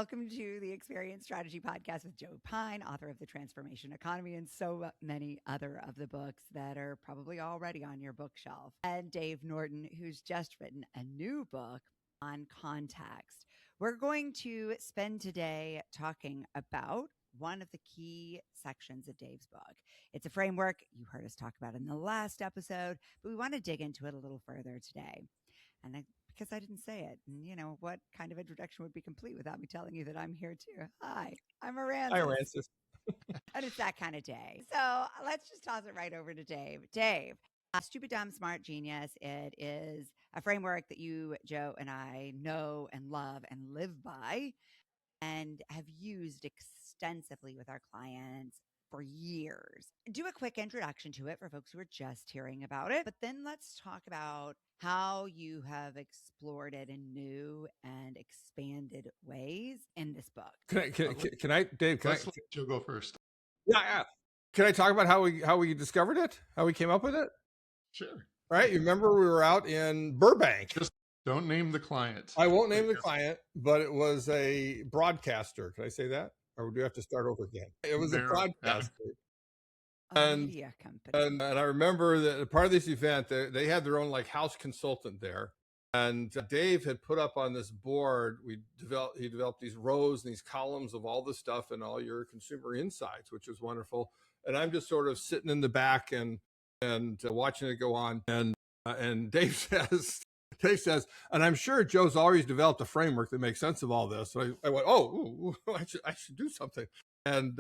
Welcome to the Experience Strategy Podcast with Joe Pine, author of The Transformation Economy and so many other of the books that are probably already on your bookshelf. And Dave Norton, who's just written a new book on context. We're going to spend today talking about one of the key sections of Dave's book. It's a framework you heard us talk about in the last episode, but we want to dig into it a little further today. And because I didn't say it, and you know, what kind of introduction would be complete without me telling you that I'm here too? Hi, I'm Aransas. Hi, Aransas. And it's that kind of day. So let's just toss it right over to Dave. Dave, Stupid, Dumb, Smart, Genius. It is a framework that you, Joe, and I know and love and live by and have used extensively with our clients for years. Do a quick introduction to it for folks who are just hearing about it, but then let's talk about how you have explored it in new and expanded ways in this book. Can I, Dave? Let Joe go first. Yeah. Can I talk about how we discovered it? How we came up with it? Sure. Right. You remember we were out in Burbank. Just don't name the client. I won't name the client, but it was a broadcaster. Can I say that? Or do we have to start over again? It was a broadcaster. A media company. And I remember that part of this event, they had their own like house consultant there. And Dave had put up on this board, he developed these rows and these columns of all the stuff and all your consumer insights, which was wonderful. And I'm just sort of sitting in the back and watching it go on. And Dave says, and I'm sure Joe's always developed a framework that makes sense of all this. So I went, I should do something. And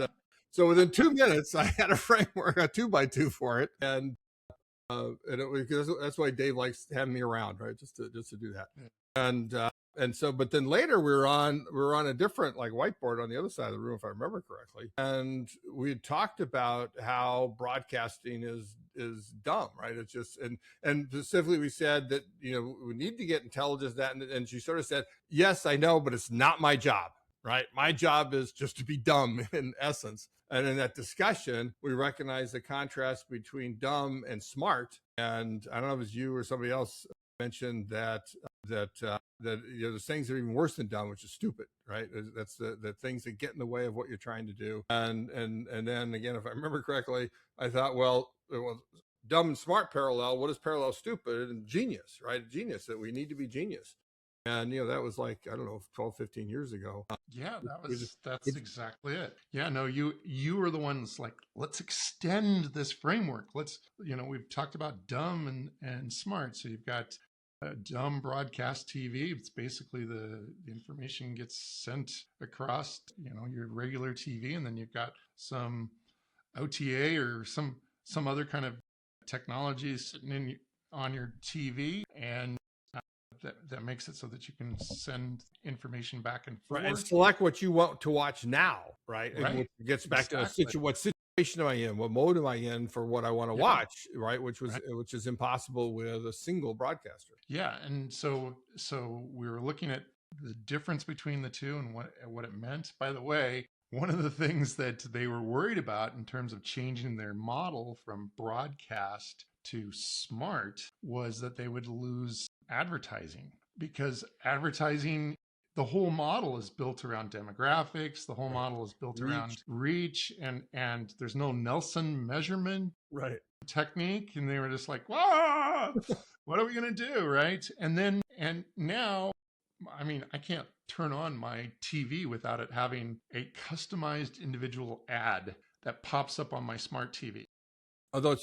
so within 2 minutes, I had a framework, a 2x2 for it. And it was, that's why Dave likes having me around, right? Just to do that. And so, but then later we were on a different like whiteboard on the other side of the room, if I remember correctly. And we had talked about how broadcasting is dumb, right? It's just, and specifically we said that, you know, we need to get intelligence that, and she sort of said, yes, I know, but it's not my job, right? My job is just to be dumb in essence. And in that discussion, we recognized the contrast between dumb and smart. And I don't know if it was you or somebody else mentioned that you know, there's things that are even worse than dumb, which is stupid, right? That's the things that get in the way of what you're trying to do. And then again, if I remember correctly, I thought, well, dumb and smart parallel. What is parallel stupid? And genius, right? Genius, that we need to be genius. And, you know, that was like, I don't know, 12, 15 years ago. Yeah, that's exactly it. Yeah, no, you were the ones like, let's extend this framework. Let's, you know, we've talked about dumb and smart. So you've got dumb broadcast TV. It's basically the information gets sent across, you know, your regular TV. And then you've got some OTA or some other kind of technology sitting on your TV. And that makes it so that you can send information back and forth. Right, and select what you want to watch now, right? Right. And it gets back to what situation am I in? What mode am I in for what I want to watch, right? Which is impossible with a single broadcaster. Yeah, and so we were looking at the difference between the two and what it meant. By the way, one of the things that they were worried about in terms of changing their model from broadcast to smart was that they would lose advertising, because advertising, the whole model is built around demographics. The whole model is built around reach, and there's no Nelson measurement technique. And they were just like, "Whoa, what are we going to do?" Right. And now, I mean, I can't turn on my TV without it having a customized individual ad that pops up on my smart TV. Although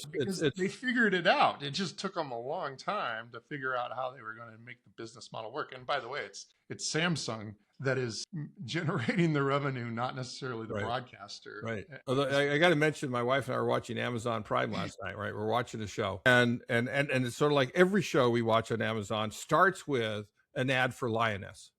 they figured it out. It just took them a long time to figure out how they were going to make the business model work. And by the way, it's Samsung that is generating the revenue, not necessarily the broadcaster. Right. Although I got to mention, my wife and I were watching Amazon Prime last night, right? We're watching a show, and it's sort of like every show we watch on Amazon starts with an ad for Lioness,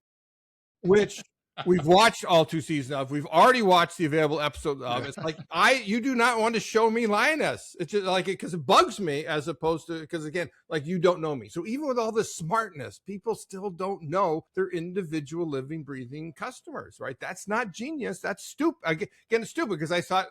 which we've watched all 2 seasons of. We've already watched the available episode of. It's like, you do not want to show me Lioness. It's just like, because it bugs me, as opposed to, because again, like, you don't know me. So even with all this smartness, people still don't know their individual living, breathing customers, right? That's not genius. That's stupid. Again, it's stupid, because I thought,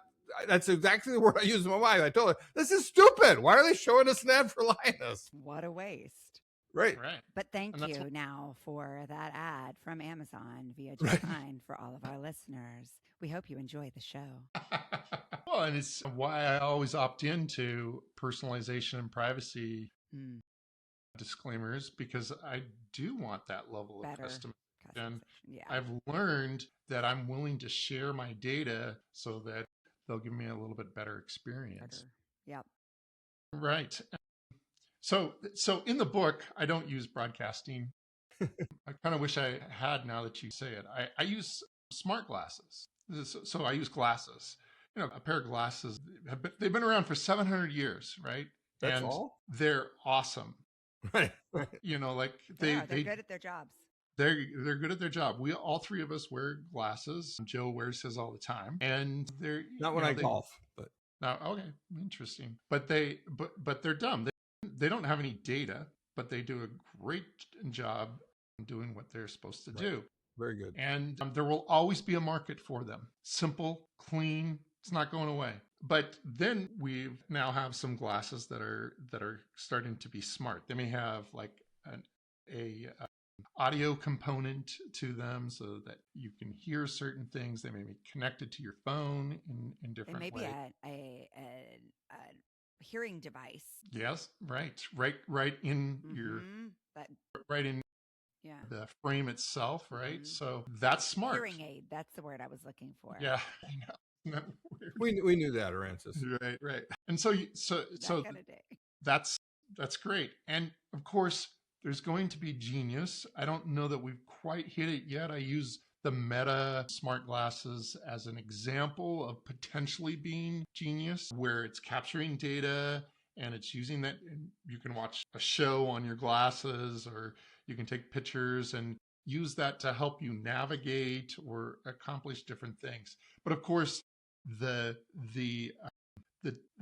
that's exactly the word I used with my wife. I told her, this is stupid. Why are they showing us an ad for Lioness? What a waste. Right. Right. But thank And that's you now for that ad from Amazon via Joe Right. Pine for all of our listeners. We hope you enjoy the show. Well, and it's why I always opt into personalization and privacy Mm, disclaimers, because I do want that level of better customization. customization. Yeah. I've learned that I'm willing to share my data so that they'll give me a little bit better experience. Better. Yep. Right. So in the book, I don't use broadcasting. I kind of wish I had now that you say it. I use smart glasses. So I use glasses. You know, a pair of glasses, they've been around for 700 years, right? That's And all. they're awesome. Right. Right. You know, like They're good at their jobs. they're good at their job. We all three of us wear glasses. Joe wears his all the time, and they're Not when I golf, but now okay, interesting. But they're dumb. They don't have any data, but they do a great job doing what they're supposed to Right. do. very good. And there will always be a market for them. Simple, clean. It's not going away. But then we now have some glasses that are starting to be smart. They may have like a audio component to them so that you can hear certain things. They may be connected to your phone in It different may be ways. a hearing device. Yes, right in your That, right in yeah. the frame itself, right? Mhm. So that's smart. Hearing aid. That's the word I was looking for. Yeah, I know. Isn't that weird? We knew that, Arancis. Right. And so That kind of day. that's great. And of course, there's going to be genius. I don't know that we've quite hit it yet. I use the Meta smart glasses as an example of potentially being genius, where it's capturing data and it's using that. And you can watch a show on your glasses, or you can take pictures and use that to help you navigate or accomplish different things. But of course, the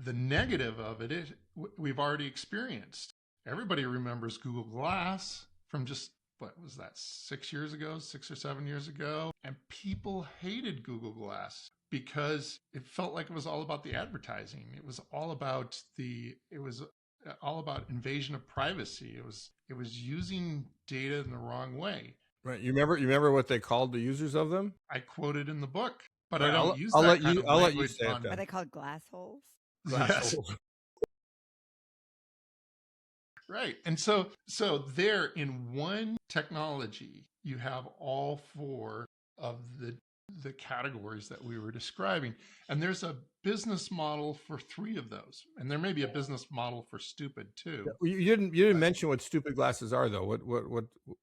negative of it is we've already experienced. Everybody remembers Google Glass from just, what was that, 6 or 7 years ago? And people hated Google Glass because it felt like it was all about the advertising. It was all about invasion of privacy. It was using data in the wrong way. Right. You remember what they called the users of them? I quoted in the book, but Right, I don't use I'll that let kind you- of I'll let you language say it on- then. Are they called glass holes? Yes. Glass. Right. And so there in one technology, you have all four of the categories that we were describing. And there's a business model for three of those. And there may be a business model for stupid too. You didn't mention what stupid glasses are, though.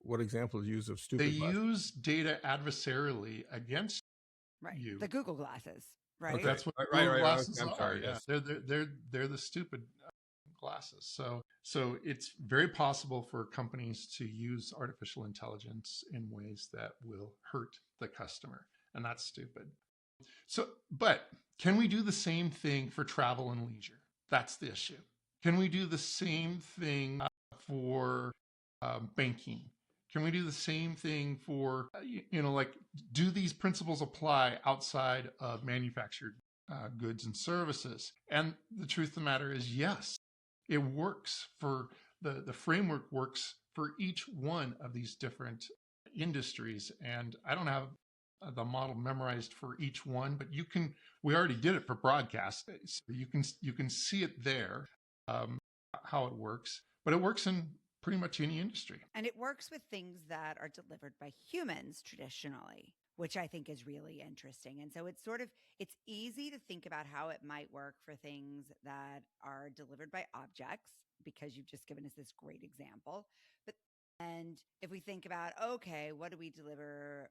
What examples you use of stupid They glasses? use data adversarially against Right. you. The Google glasses. Right. Okay. That's what Right, Google right. glasses I'm are. sorry, Yeah. yes. They're the stupid glasses. So it's very possible for companies to use artificial intelligence in ways that will hurt the customer, and that's stupid. So, but can we do the same thing for travel and leisure? That's the issue. Can we do the same thing for banking? Can we do the same thing for, like, do these principles apply outside of manufactured goods and services? And the truth of the matter is, yes, it works for the framework works for each one of these different industries. And I don't have the model memorized for each one, but we already did it for broadcast. So you can see it there, how it works, but it works in pretty much any industry. And it works with things that are delivered by humans traditionally, which I think is really interesting. And so it's easy to think about how it might work for things that are delivered by objects, because you've just given us this great example. And if we think about, okay, what do we deliver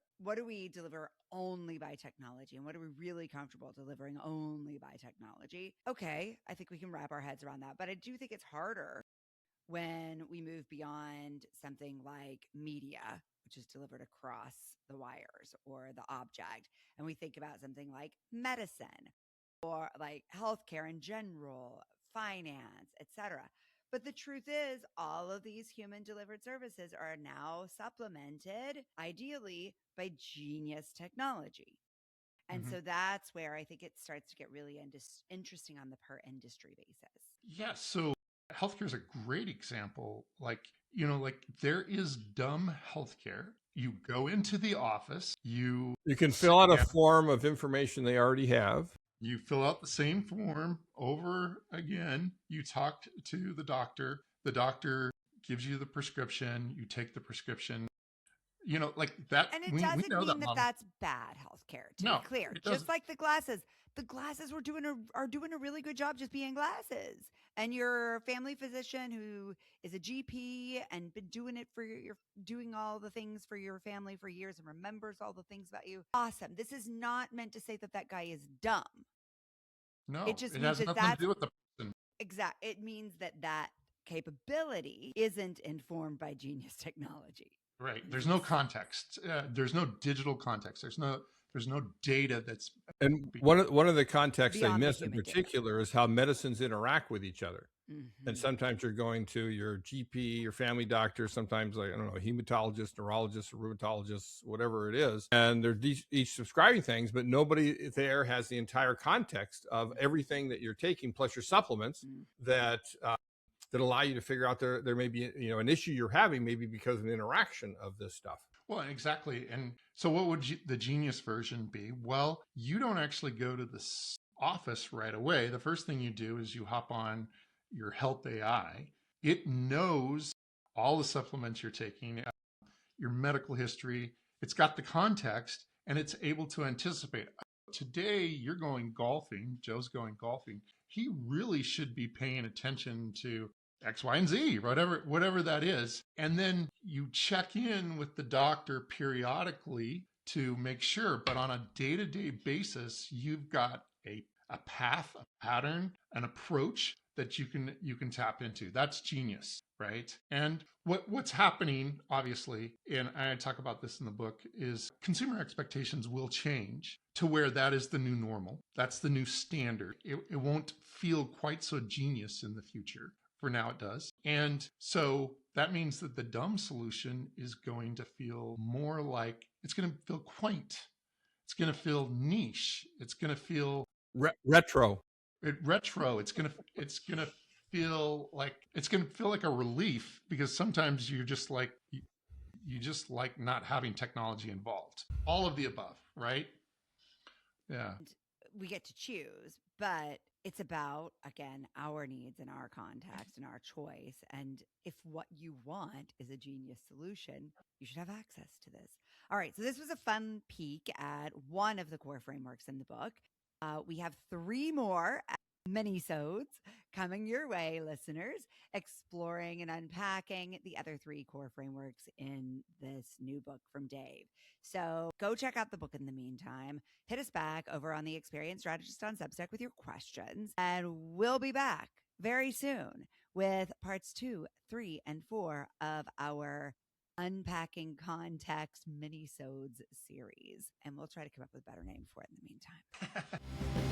only by technology? And what are we really comfortable delivering only by technology? Okay, I think we can wrap our heads around that. But I do think it's harder when we move beyond something like media, which is delivered across the wires or the object, and we think about something like medicine or like healthcare in general, finance, etc. But the truth is, all of these human delivered services are now supplemented, ideally, by genius technology. And so that's where I think it starts to get really interesting on the per industry basis. Yes. So Healthcare is a great example. Like, like there is dumb healthcare. You go into the office, you You can sit fill out a down, form of information they already have. you fill out the same form over again. You talk to the doctor. The doctor gives you the prescription. You take the prescription. Like that. And it We doesn't know that mean that model. that's bad healthcare, to No, be clear. it Just doesn't. like the glasses. The glasses are doing a really good job just being glasses. And your family physician who is a GP and been doing it for your doing all the things for your family for years and remembers all the things about you. Awesome. This is not meant to say that that guy is dumb. It No, just it means has that nothing to that's do with the person. it means that that capability isn't informed by genius technology. Right. There's no context. There's no digital context. There's no data that's And being one of the contexts they Beyond the miss in human data. particular is how medicines interact with each other. And Mhm. sometimes you're going to your GP, your family doctor, sometimes like, I don't know, hematologist, neurologist, or rheumatologist, whatever it is. And they're each subscribing things, but nobody there has the entire context of everything that you're taking, plus your supplements Mm. that allow you to figure out there may be, an issue you're having, maybe because of an interaction of this stuff. Well, exactly. And so what would the genius version be? Well, you don't actually go to the office right away. The first thing you do is you hop on your Health AI. It knows all the supplements you're taking, your medical history. It's got the context, and it's able to anticipate. Today, you're going golfing. Joe's going golfing. He really should be paying attention to X, Y, and Z, whatever that is. And then you check in with the doctor periodically to make sure. But on a day-to-day basis, you've got a path, a pattern, an approach that you can tap into. That's genius, right? And what's happening, obviously, and I talk about this in the book, is consumer expectations will change to where that is the new normal. That's the new standard. It won't feel quite so genius in the future. For now, it does. And so that means that the dumb solution is going to feel more like, it's going to feel quaint. It's going to feel niche. It's going to feel Retro. retro. It's gonna feel like a relief, because sometimes you just like not having technology involved. All of the above, right? Yeah. We get to choose, but it's about, again, our needs and our context and our choice. And if what you want is a genius solution, you should have access to this. All right. So this was a fun peek at one of the core frameworks in the book. We have 3 more mini-sodes coming your way, listeners, exploring and unpacking the other 3 core frameworks in this new book from Dave. So go check out the book in the meantime. Hit us back over on the Experience Strategist on Substack with your questions, and we'll be back very soon with parts 2, 3, and 4 of our Unpacking Context mini-sodes series. And we'll try to come up with a better name for it in the meantime.